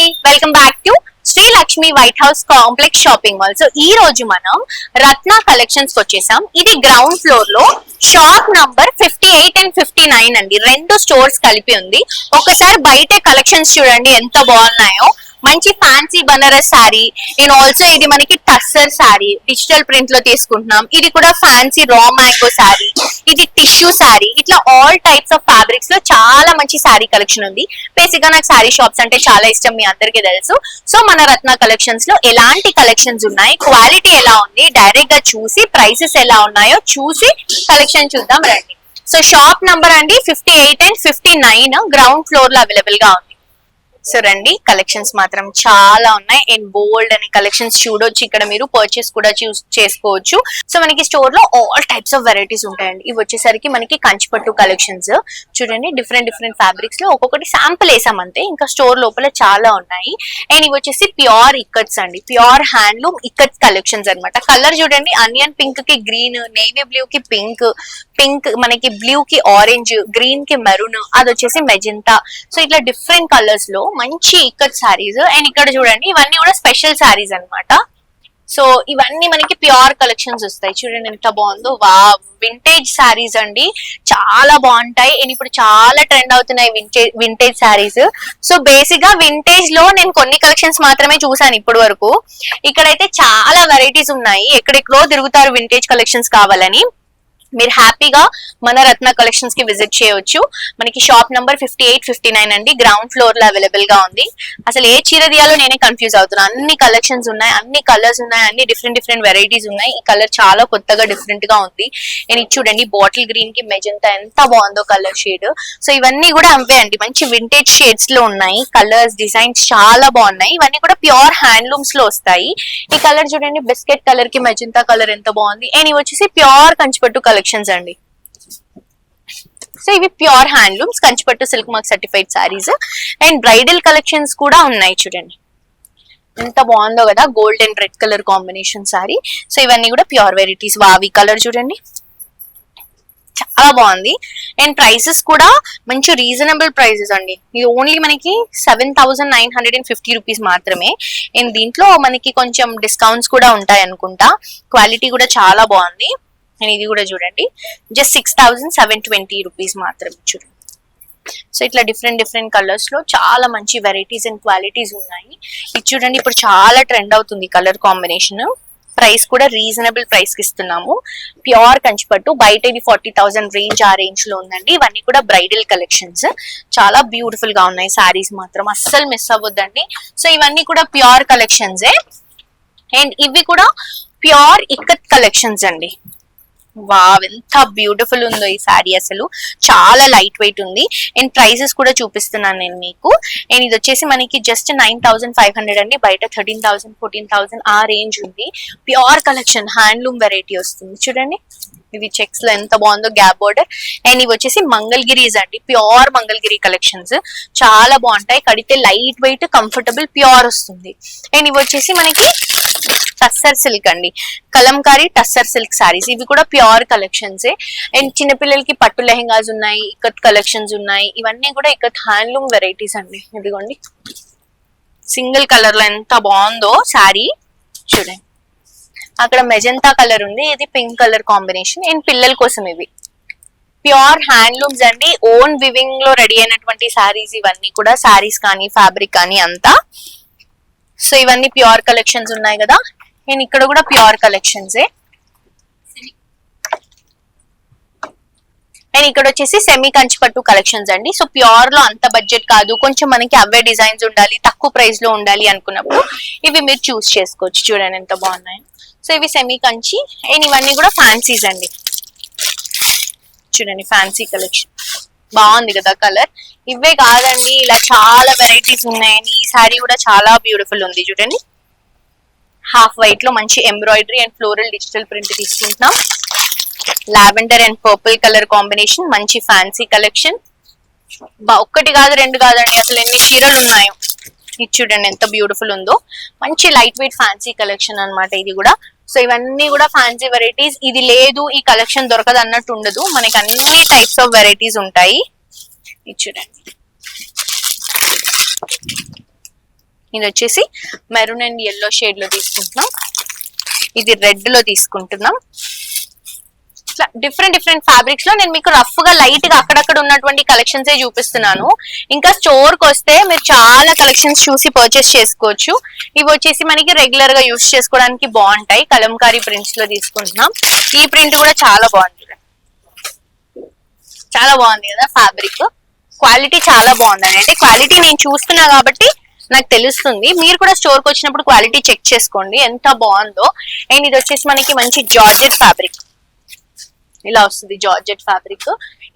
అండి, welcome back to Shri Lakshmi White House complex shopping mall. So ఈ రోజు మనం రత్న కలెక్షన్స్ వచ్చేసాం. ఇది గ్రౌండ్ ఫ్లోర్ లో షాప్ నంబర్ 58 అండ్ 59 అండి. రెండు స్టోర్స్ కలిపి ఉంది. ఒకసారి బయటే కలెక్షన్స్ చూడండి ఎంత బాగున్నాయో. మంచి fancy Banaras sari and also ఇది మనకి టస్సర్ శారీ డిజిటల్ ప్రింట్ లో తీసుకుంటున్నాం. ఇది కూడా ఫ్యాన్సీ రా మ్యాంగో శారీ, ఇది టిష్యూ శారీ. ఇట్లా ఆల్ టైప్స్ ఆఫ్ ఫ్యాబ్రిక్స్ లో చాలా మంచి శారీ కలెక్షన్ ఉంది. బేసిక్ గా నాకు శారీ షాప్స్ అంటే చాలా ఇష్టం, మీ అందరికీ తెలుసు. సో మన రత్న కలెక్షన్స్ లో ఎలాంటి కలెక్షన్స్ ఉన్నాయి, క్వాలిటీ ఎలా ఉంది, డైరెక్ట్ గా చూసి ప్రైసెస్ ఎలా ఉన్నాయో చూసి కలెక్షన్ చూద్దాం రండి. సో షాప్ నంబర్ అండి 58 అండ్ 59 గ్రౌండ్ ఫ్లోర్ లో అవైలబుల్ గా ఉంది. సో రండి, కలెక్షన్స్ మాత్రం చాలా ఉన్నాయి అండ్ బోల్డ్ అనే కలెక్షన్స్ చూడొచ్చు. ఇక్కడ మీరు పర్చేస్ కూడా చేసుకోవచ్చు. సో మనకి స్టోర్ లో ఆల్ టైప్స్ ఆఫ్ వెరైటీస్ ఉంటాయండి. ఇవి వచ్చేసరికి మనకి కంచిపట్టు కలెక్షన్స్ చూడండి. డిఫరెంట్ డిఫరెంట్ ఫ్యాబ్రిక్స్ లో ఒక్కొక్కటి శాంపుల్ వేసామంతే, ఇంకా స్టోర్ లోపల చాలా ఉన్నాయి. అండ్ ఇవి వచ్చేసి ప్యూర్ ఇక్కట్స్ అండి, ప్యూర్ హ్యాండ్లూమ్ ఇక్కట్స్ కలెక్షన్స్ అనమాట. కలర్ చూడండి, అనియన్ పింక్ కి గ్రీన్, నేవీ బ్లూ కి పింక్, పింక్ మనకి బ్లూ కి ఆరెంజ్, గ్రీన్ కి మెరూన్, అది వచ్చేసి మెజెంటా. సో ఇట్లా డిఫరెంట్ కలర్స్ లో మంచి ఇక్కత్ శారీస్. అండ్ ఇక్కడ చూడండి, ఇవన్నీ కూడా స్పెషల్ శారీస్ అన్నమాట. సో ఇవన్నీ మనకి ప్యూర్ కలెక్షన్స్ వస్తాయి. చూడండి ఎంత బాగుందో, వా వింటేజ్ శారీస్ అండి, చాలా బాగుంటాయి. అండ్ ఇప్పుడు చాలా ట్రెండ్ అవుతున్నాయి వింటేజ్ శారీస్. సో బేసిక్ గా వింటేజ్ లో నేను కొన్ని కలెక్షన్స్ మాత్రమే చూసాను ఇప్పటి వరకు. ఇక్కడైతే చాలా వెరైటీస్ ఉన్నాయి. ఎక్కడెక్కడో తిరుగుతారు వింటేజ్ కలెక్షన్స్ కావాలని. మీరు హ్యాపీగా మన రత్న కలెక్షన్స్ కి విజిట్ చేయవచ్చు. మనకి షాప్ నంబర్ 58, 59 అండి, గ్రౌండ్ ఫ్లోర్ లో అవైలబుల్ గా ఉంది. అసలు ఏ చీర తీయాలో నేనే కన్ఫ్యూజ్ అవుతున్నా. అన్ని కలెక్షన్స్ ఉన్నాయి, అన్ని కలర్స్ ఉన్నాయి, అన్ని డిఫరెంట్ డిఫరెంట్ వెరైటీస్ ఉన్నాయి. ఈ కలర్ చాలా కొత్తగా డిఫరెంట్ గా ఉంది. నేను ఇది చూడండి, బాటిల్ గ్రీన్ కి మెజెంటా ఎంత బాగుందో కలర్ షేడ్. సో ఇవన్నీ కూడా అవే అండి, మంచి వింటేజ్ షేడ్స్ లో ఉన్నాయి. కలర్స్ డిజైన్స్ చాలా బాగున్నాయి. ఇవన్నీ కూడా ప్యూర్ హ్యాండ్లూమ్స్ లో వస్తాయి. ఈ కలర్ చూడండి, బిస్కెట్ కలర్ కి మెజెంటా కలర్ ఎంత బాగుంది. అండ్ ఇవి వచ్చేసి ప్యూర్ కంచిపట్టు కలెక్షన్స్ అండి. సో ఇవి pure handlooms Kanchipattu silk mark certified saris. And bridal collections కూడా ఉన్నాయి. చూడండి ఎంత బాగుందో కదా, gold and red colour combination sorry. So ఇవన్నీ కూడా ప్యూర్ వెరైటీస్. వావి కలర్ చూడండి, చాలా బాగుంది. అండ్ ప్రైసెస్ కూడా మంచి రీజనబుల్ ప్రైసెస్ అండి. ఇది ఓన్లీ మనకి 7,950 రూపీస్ మాత్రమే. అండ్ దీంట్లో మనకి కొంచెం డిస్కౌంట్స్ కూడా ఉంటాయి అనుకుంటా. క్వాలిటీ కూడా చాలా బాగుంది. అండ్ ఇది కూడా చూడండి, జస్ట్ 6,720 రూపీస్ మాత్రమే. చూడండి, సో ఇట్లా డిఫరెంట్ డిఫరెంట్ కలర్స్ లో చాలా మంచి వెరైటీస్ అండ్ క్వాలిటీస్ ఉన్నాయి. ఇది చూడండి, ఇప్పుడు చాలా ట్రెండ్ అవుతుంది కలర్ కాంబినేషన్. ప్రైస్ కూడా రీజనబుల్ ప్రైస్ కి ఇస్తున్నాము. ప్యూర్ కంచిపట్టు, బయట ఇది 40,000 రేంజ్, ఆ రేంజ్ లో ఉందండి. ఇవన్నీ కూడా బ్రైడల్ కలెక్షన్స్, చాలా బ్యూటిఫుల్ గా ఉన్నాయి. సారీస్ మాత్రం అస్సలు మిస్ అవ్వద్దండి. సో ఇవన్నీ కూడా ప్యూర్ కలెక్షన్సే. అండ్ ఇవి కూడా ప్యూర్ ఇక్కత్ కలెక్షన్స్ అండి. వావ్, ఎంత బ్యూటిఫుల్ ఉందో ఈ శారీ, అసలు చాలా లైట్ వెయిట్ ఉంది. అండ్ ప్రైసెస్ కూడా చూపిస్తున్నాను నేను మీకు. అండ్ ఇది వచ్చేసి మనకి జస్ట్ 9,500 అండి, బయట 13,000, 14,000 ఆ రేంజ్ ఉంది. ప్యూర్ కలెక్షన్, హ్యాండ్లూమ్ వెరైటీ వస్తుంది. చూడండి, ఇది చెక్స్ లో ఎంత బాగుందో, గ్యాప్ బోర్డర్. అండ్ ఇవి వచ్చేసి మంగళగిరీస్ అండి, ప్యూర్ మంగళగిరి కలెక్షన్స్ చాలా బాగుంటాయి. కడితే లైట్ వెయిట్, కంఫర్టబుల్, ప్యూర్ వస్తుంది. అండ్ ఇవి వచ్చేసి మనకి టస్సర్ సిల్క్ అండి, కలంకారీ టస్సర్ సిల్క్ సారీస్. ఇవి కూడా ప్యూర్ కలెక్షన్స్. అండ్ చిన్నపిల్లలకి పట్టు లెహెంగాస్ ఉన్నాయి, ఇక్కత్ కలెక్షన్స్ ఉన్నాయి. ఇవన్నీ కూడా ఇక్కత్ హ్యాండ్లూమ్ వెరైటీస్ అండి. ఇదిగోండి, సింగిల్ కలర్ లో ఎంత బాగుందో శారీ. చూడండి, అక్కడ మెజెంటా కలర్ ఉంది, ఇది పింక్ కలర్ కాంబినేషన్. అండ్ పిల్లల కోసం ఇవి ప్యూర్ హ్యాండ్లూమ్స్ అండి, ఓన్ వివింగ్ లో రెడీ అయినటువంటి శారీస్. ఇవన్నీ కూడా శారీస్ కానీ ఫ్యాబ్రిక్ కానీ అంతా. సో ఇవన్నీ ప్యూర్ కలెక్షన్స్ ఉన్నాయి కదా. నేను ఇక్కడ కూడా ప్యూర్ కలెక్షన్సే. అండ్ ఇక్కడ వచ్చేసి సెమీ కంచిపట్టు కలెక్షన్స్ అండి. సో ప్యూర్ లో అంత బడ్జెట్ కాదు, కొంచెం మనకి అవే డిజైన్స్ ఉండాలి, తక్కువ ప్రైస్ లో ఉండాలి అనుకున్నప్పుడు ఇవి మీరు చూస్ చేసుకోవచ్చు. చూడండి ఎంత బాగున్నాయి. సో ఇవి సెమీ కంచి. అండ్ ఇవన్నీ కూడా ఫ్యాన్సీస్ అండి. చూడండి, ఫ్యాన్సీ కలెక్షన్ బాగుంది కదా కలర్. ఇవే కాదండి, ఇలా చాలా వెరైటీస్ ఉన్నాయని. ఈ శారీ కూడా చాలా బ్యూటిఫుల్ ఉంది. చూడండి, హాఫ్ వైట్ లో మంచి embroidery and floral digital print తీసుకుంటున్నాం. Lavender and purple colour combination, మంచి ఫ్యాన్సీ కలెక్షన్. ఒక్కటి కాదు, రెండు కాదండి, అసలు ఎన్ని చీరలు ఉన్నాయో. ఇది చూడండి ఎంత బ్యూటిఫుల్ ఉందో, మంచి లైట్ వెయిట్ ఫ్యాన్సీ కలెక్షన్ అన్నమాట ఇది కూడా. సో ఇవన్నీ కూడా ఫ్యాన్సీ వెరైటీస్. ఇది లేదు, ఈ కలెక్షన్ దొరకదు అన్నట్టు ఉండదు, మనకి అన్ని టైప్స్ ఆఫ్ వెరైటీస్ ఉంటాయి. ఇది చూడండి, ఇది వచ్చేసి మెరూన్ అండ్ yellow షేడ్ లో తీసుకుంటున్నాం. ఇది రెడ్ లో తీసుకుంటున్నాం. ఇట్లా డిఫరెంట్ ఫ్యాబ్రిక్స్ లో నేను మీకు రఫ్ గా లైట్ గా అక్కడక్కడ ఉన్నటువంటి కలెక్షన్స్ చూపిస్తున్నాను. ఇంకా స్టోర్ కి వస్తే మీరు చాలా కలెక్షన్స్ చూసి పర్చేస్ చేసుకోవచ్చు. ఇవి వచ్చేసి మనకి రెగ్యులర్ గా యూస్ చేసుకోవడానికి బాగుంటాయి. కలంకారీ ప్రింట్స్ లో తీసుకుంటున్నాం. ఈ ప్రింట్ కూడా చాలా బాగుంది, చాలా బాగుంది కదా. ఫ్యాబ్రిక్ క్వాలిటీ చాలా బాగుందండి. అంటే క్వాలిటీ నేను చూస్తున్నా కాబట్టి నాకు తెలుస్తుంది. మీరు కూడా స్టోర్ కి వచ్చినప్పుడు క్వాలిటీ చెక్ చేసుకోండి ఎంత బాగుందో. అండ్ ఇది వచ్చేసి మనకి మంచి జార్జెట్ ఫ్యాబ్రిక్, ఇలా వస్తుంది జార్జెట్ ఫ్యాబ్రిక్.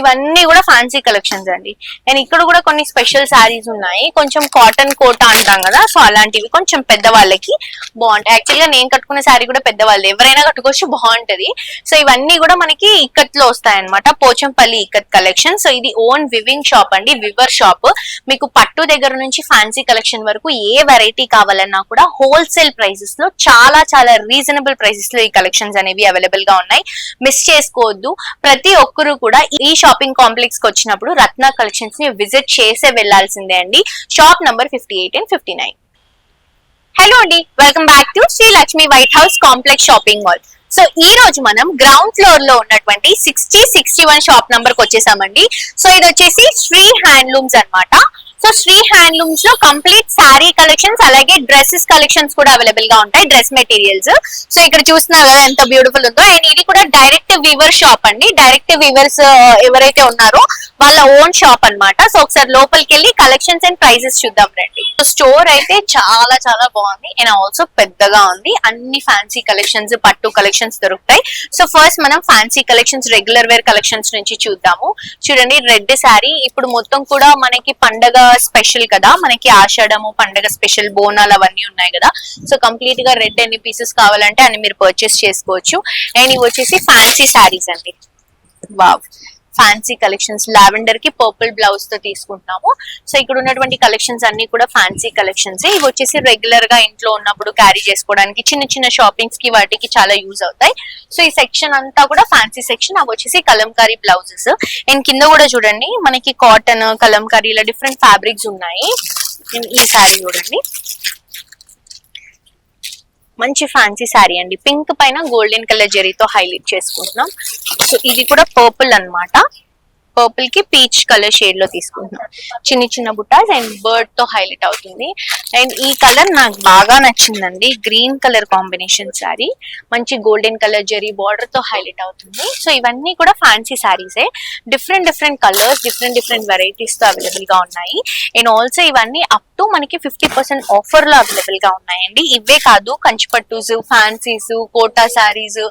ఇవన్నీ కూడా ఫ్యాన్సీ కలెక్షన్స్ అండి. అండ్ ఇక్కడ కూడా కొన్ని స్పెషల్ శారీస్ ఉన్నాయి. కొంచెం కాటన్ కోటా అంటాం కదా, సో అలాంటివి కొంచెం పెద్దవాళ్ళకి బాగుంటాయి. యాక్చువల్ గా నేను కట్టుకున్న శారీ కూడా పెద్దవాళ్ళు ఎవరైనా కట్టుకోవచ్చు, బాగుంటది. సో ఇవన్నీ కూడా మనకి ఇక్కత్ లో వస్తాయన్నమాట. పోచంపల్లి ఇక్కత్ కలెక్షన్. సో ఇది ఓన్ వివింగ్ షాప్ అండి, వివర్ షాప్. మీకు పట్టు దగ్గర నుంచి ఫ్యాన్సీ కలెక్షన్ వరకు ఏ వెరైటీ కావాలన్నా కూడా హోల్సేల్ ప్రైసెస్ లో చాలా రీజనబుల్ ప్రైసెస్ లో ఈ కలెక్షన్స్ అనేవి అవైలబుల్ గా ఉన్నాయి. మిస్ చేసుకోవద్దు. ప్రతి ఒక్కరు కూడా ఈ షాపింగ్ కాంప్లెక్స్ కి వచ్చినప్పుడు రత్న కలెక్షన్స్ ని విజిట్ చేసే వెళ్లాల్సిందే అండి. Shop number 58 and 59. హలో అండి, welcome back to Shri Lakshmi White House complex shopping mall. So ఈ రోజు మనం గ్రౌండ్ ఫ్లోర్ లో ఉన్నటువంటి 60-61 షాప్ నంబర్ కి వచ్చేసామండి. సో ఇది వచ్చేసి శ్రీ హ్యాండ్లూమ్స్ అన్నమాట. సో శ్రీ హ్యాండ్లూమ్స్ లో కంప్లీట్ శారీ కలెక్షన్స్ అలాగే డ్రెస్సెస్ కలెక్షన్స్ కూడా అవైలబుల్ గా ఉంటాయి, డ్రెస్ మెటీరియల్స్. సో ఇక్కడ చూస్తున్నారు కదా ఎంత బ్యూటిఫుల్ ఉందో. అండ్ ఇది కూడా డైరెక్ట్ వీవర్ షాప్ అండి. డైరెక్ట్ వీవర్స్ ఎవరైతే ఉన్నారో వాళ్ళ ఓన్ షాప్ అన్నమాట. సో ఒకసారి లోపలికి వెళ్ళి కలెక్షన్స్ అండ్ ప్రైజెస్ చూద్దాం రండి. సో స్టోర్ అయితే చాలా బాగుంది అండ్ ఆల్సో పెద్దగా ఉంది. అన్ని ఫ్యాన్సీ కలెక్షన్స్, పట్టు కలెక్షన్స్ దొరుకుతాయి. సో ఫస్ట్ మనం fancy collections, regular wear collections నుంచి చూద్దాము. చూడండి, రెడ్ శారీ ఇప్పుడు మొత్తం కూడా మనకి పండగ స్పెషల్ కదా, మనకి ఆషాఢము పండగ స్పెషల్ బోనాలు అవన్నీ ఉన్నాయి కదా. సో కంప్లీట్ గా రెడ్ ఎన్ని పీసెస్ కావాలంటే అన్ని మీరు పర్చేస్ చేసుకోవచ్చు. అండ్ ఇవి వచ్చేసి ఫ్యాన్సీ శారీస్ అండి. Wow, fancy collections. లావెండర్ కి పర్పుల్ బ్లౌజ్ తో తీసుకుంటున్నాము. సో ఇక్కడ ఉన్నటువంటి కలెక్షన్స్ అన్ని కూడా ఫ్యాన్సీ కలెక్షన్స్. ఇవి వచ్చేసి రెగ్యులర్ గా ఇంట్లో ఉన్నప్పుడు క్యారీ చేసుకోవడానికి, చిన్న షాపింగ్స్ కి వాటికి చాలా యూజ్ అవుతాయి. సో ఈ సెక్షన్ అంతా కూడా ఫ్యాన్సీ సెక్షన్. అవి వచ్చేసి కలంకారీ బ్లౌజెస్. అండ్ కింద కూడా చూడండి మనకి కాటన్, కలంకారీ ఇలా డిఫరెంట్ ఫ్యాబ్రిక్స్ ఉన్నాయి. ఈ శారీ చూడండి, మంచి ఫ్యాన్సీ శారీ అండి. పింక్ పైన గోల్డెన్ కలర్ జరీతో హైలైట్ చేసుకుంటున్నాం. సో ఇది కూడా పర్పుల్ అన్నమాట. పర్పుల్ కి పీచ్ కలర్ షేడ్ లో తీసుకుంటున్నాం. చిన్న బుట్టాస్ అండ్ బర్డ్ తో హైలైట్ అవుతుంది. అండ్ ఈ కలర్ నాకు బాగా నచ్చిందండి, గ్రీన్ కలర్ కాంబినేషన్ శారీ. మంచి గోల్డెన్ కలర్ జరీ బార్డర్ తో హైలైట్ అవుతుంది. సో ఇవన్నీ కూడా ఫ్యాన్సీ శారీసే. డిఫరెంట్ కలర్స్, డిఫరెంట్ వెరైటీస్ తో అవైలబుల్ గా ఉన్నాయి. అండ్ ఆల్సో ఇవన్నీ అప్ టు మనకి 50% ఆఫర్ లో అవైలబుల్ గా ఉన్నాయండి. ఇవే కాదు, కంచిపట్టూస్, ఫ్యాన్సీస్, కోటా శారీస్,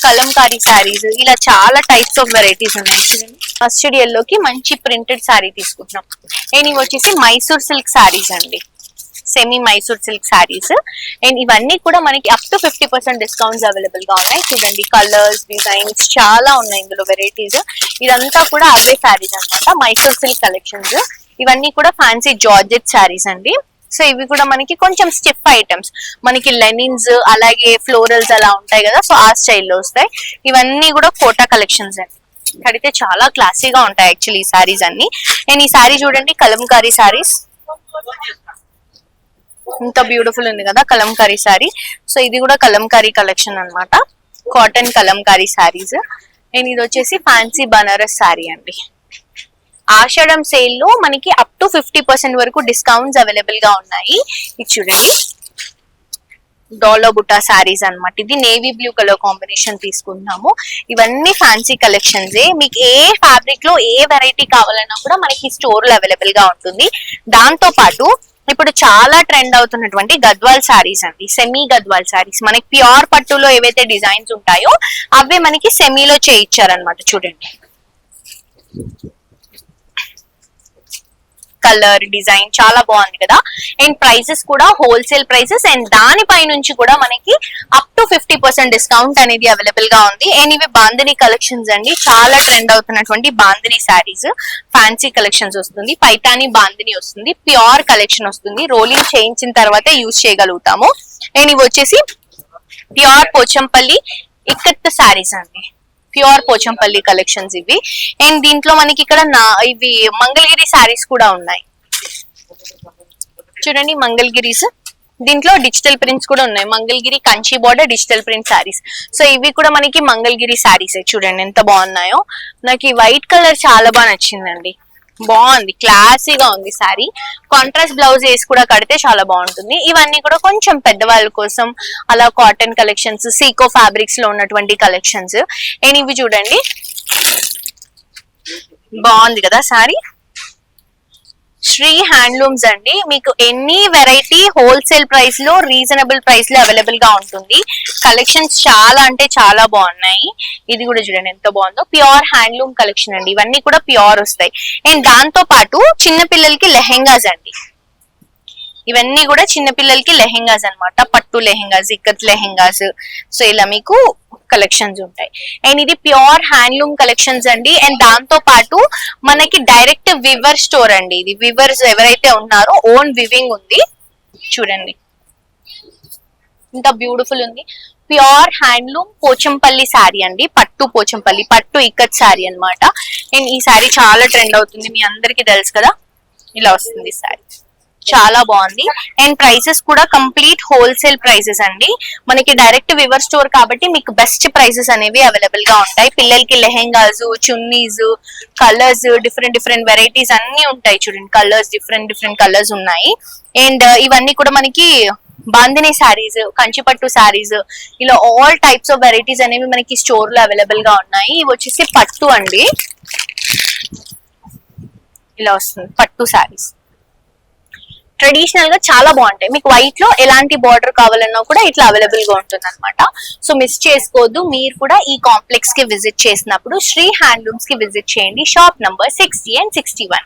కలంకారీ శారీస్, ఇలా చాలా టైప్స్ ఆఫ్ వెరైటీస్ ఉన్నాయి. మస్టర్డ్ ఎల్లోకి మంచి ప్రింటెడ్ శారీ తీసుకుంటున్నాం. అండ్ ఇవి వచ్చేసి మైసూర్ సిల్క్ శారీస్ అండి, semi Mysore silk saris. And ఇవన్నీ కూడా మనకి అప్ టు 50% డిస్కౌంట్స్ అవైలబుల్ గా ఉన్నాయి. చూడండి, కలర్స్, డిజైన్స్ చాలా ఉన్నాయి ఇందులో వెరైటీస్. ఇదంతా కూడా అవే శారీస్ అన్నమాట, మైసూర్ సిల్క్ కలెక్షన్స్. ఇవన్నీ కూడా ఫ్యాన్సీ జార్జెట్ శారీస్ అండి. సో ఇవి కూడా మనకి కొంచెం స్టిఫ్ ఐటమ్స్, మనకి లెనిన్స్ అలాగే ఫ్లోరల్స్ అలా ఉంటాయి కదా, సో ఆ స్టైల్లో వస్తాయి. ఇవన్నీ కూడా కోటా కలెక్షన్స్ అండి. కడితే చాలా క్లాసీగా ఉంటాయి యాక్చువల్లీ ఈ శారీస్ అన్ని. నేను ఈ శారీ చూడండి, కలంకారీ శారీస్, ఇంత బ్యూటిఫుల్ ఉంది కదా కలంకారీ శారీ. సో ఇది కూడా కలంకారీ కలెక్షన్ అన్నమాట, కాటన్ కలంకారీ శారీస్. అండ్ ఇది వచ్చేసి ఫ్యాన్సీ బనారస్ శారీ అండి. ఆషాఢం సేల్ లో మనకి అప్ టు 50% వరకు డిస్కౌంట్స్ అవైలబుల్ గా ఉన్నాయి. ఇది చూడండి, డోలో బుట్టా శారీస్ అన్నమాట. ఇది నేవీ బ్లూ కలర్ కాంబినేషన్ తీసుకుంటున్నాము. ఇవన్నీ ఫ్యాన్సీ కలెక్షన్స్. మీకు ఏ ఫ్యాబ్రిక్ లో ఏ వెరైటీ కావాలన్నా కూడా మనకి స్టోర్ లో అవైలబుల్ గా ఉంటుంది. దాంతో పాటు ఇప్పుడు చాలా ట్రెండ్ అవుతున్నటువంటి గద్వాల్ శారీస్ అండి, సెమీ గద్వాల్ శారీస్. మనకి ప్యూర్ పట్టులో ఏవైతే డిజైన్స్ ఉంటాయో అవే మనకి సెమీలో చేయించారనమాట. చూడండి, కలర్, డిజైన్ చాలా బాగుంది కదా. అండ్ ప్రైసెస్ కూడా హోల్సేల్ ప్రైసెస్. అండ్ దానిపై నుంచి కూడా మనకి అప్ టు 50% డిస్కౌంట్ అనేది అవైలబుల్ గా ఉంది. అండ్ ఇవి బాందిని కలెక్షన్స్ అండి, చాలా ట్రెండ్ అవుతున్నటువంటి బాందిని శారీస్. ఫ్యాన్సీ కలెక్షన్స్ వస్తుంది, పైతాని బాందిని వస్తుంది, ప్యూర్ కలెక్షన్ వస్తుంది. రోలింగ్ చేయించిన తర్వాత యూజ్ చేయగలుగుతాము. అండ్ ఇవి వచ్చేసి ప్యూర్ పోచంపల్లి ఇక్కత్ శారీస్ అండి, ప్యూర్ పోచంపల్లి కలెక్షన్స్ ఇవి. అండ్ దీంట్లో మనకి ఇక్కడ ఇవి మంగళగిరి శారీస్ కూడా ఉన్నాయి. చూడండి మంగళగిరీస్, దీంట్లో డిజిటల్ ప్రింట్స్ కూడా ఉన్నాయి. Mangalagiri Kanchi border digital print saris. So ఇవి కూడా మనకి మంగళగిరి శారీస్. చూడండి ఎంత బాగున్నాయో. నాకు ఈ వైట్ కలర్ చాలా బాగా నచ్చిందండి, బాగుంది, క్లాసీగా ఉంది శారీ. కాంట్రాస్ట్ బ్లౌజ్ వేసి కూడా కడితే చాలా బాగుంటుంది. ఇవన్నీ కూడా కొంచెం పెద్దవాళ్ళ కోసం అలా కాటన్ కలెక్షన్స్, సీకో ఫ్యాబ్రిక్స్ లో ఉన్నటువంటి కలెక్షన్స్. అండ్ ఇవి చూడండి, బాగుంది కదా శారీ. శ్రీ హ్యాండ్లూమ్స్ అండి, మీకు ఎనీ వెరైటీ హోల్సేల్ ప్రైస్ లో, రీజనబుల్ ప్రైస్ లో అవైలబుల్ గా ఉంటుంది. కలెక్షన్స్ చాలా అంటే చాలా బాగున్నాయి. ఇది కూడా చూడండి ఎంత బాగుందో, ప్యూర్ హ్యాండ్లూమ్ కలెక్షన్ అండి. ఇవన్నీ కూడా ప్యూర్ వస్తాయి. అండ్ దాంతో పాటు చిన్న పిల్లలకి లెహెంగాస్ అండి. ఇవన్నీ కూడా చిన్న పిల్లలకి లెహెంగాస్ అన్నమాట. పట్టు లెహెంగాస్, ఇక్కత్ లెహెంగాస్. సో ఇలా మీకు కలెక్షన్స్ ఉంటాయి. అండ్ ఇది ప్యూర్ హ్యాండ్లూమ్ కలెక్షన్స్ అండి. అండ్ దాంతో పాటు మనకి డైరెక్ట్ వివర్ స్టోర్ అండి. ఇది వివర్స్ ఎవరైతే ఉన్నారో ఓన్ వివింగ్ ఉంది. చూడండి ఇంత బ్యూటిఫుల్ ఉంది. ప్యూర్ హ్యాండ్లూమ్ పోచంపల్లి శారీ అండి. పట్టు పోచంపల్లి, పట్టు ఇక్కత్ శారీ అన్నమాట. అండ్ ఈ శారీ చాలా ట్రెండ్ అవుతుంది, మీ అందరికి తెలుసు కదా. ఇలా వస్తుంది శారీ, చాలా బాగుంది. అండ్ ప్రైసెస్ కూడా కంప్లీట్ హోల్సేల్ ప్రైసెస్ అండి. మనకి డైరెక్ట్ వివర్ స్టోర్ కాబట్టి మీకు బెస్ట్ ప్రైసెస్ అనేవి అవైలబుల్ గా ఉంటాయి. పిల్లలకి lehengas, chunnis, colours, different different varieties అన్ని ఉంటాయి. చూడండి కలర్స్, డిఫరెంట్ డిఫరెంట్ కలర్స్ ఉన్నాయి. అండ్ ఇవన్నీ కూడా మనకి బాందిని శారీస్, కంచిపట్టు శారీస్, ఇలా ఆల్ టైప్స్ ఆఫ్ వెరైటీస్ అనేవి మనకి స్టోర్ లో అవైలబుల్ గా ఉన్నాయి. ఇవి వచ్చేసి పట్టు అండి. ఇలా వస్తుంది పట్టు శారీస్. ట్రెడిషనల్ గా చాలా బాగుంటాయి. మీకు వైట్ లో ఎలాంటి బార్డర్ కావాలన్నా కూడా ఇట్లా అవైలబుల్ గా ఉంటుంది అనమాట. సో మిస్ చేసుకోవద్దు. మీరు కూడా ఈ కాంప్లెక్స్ కి విజిట్ చేసినప్పుడు శ్రీ హ్యాండ్లూమ్స్ కి విజిట్ చేయండి. Shop number 60 and 61.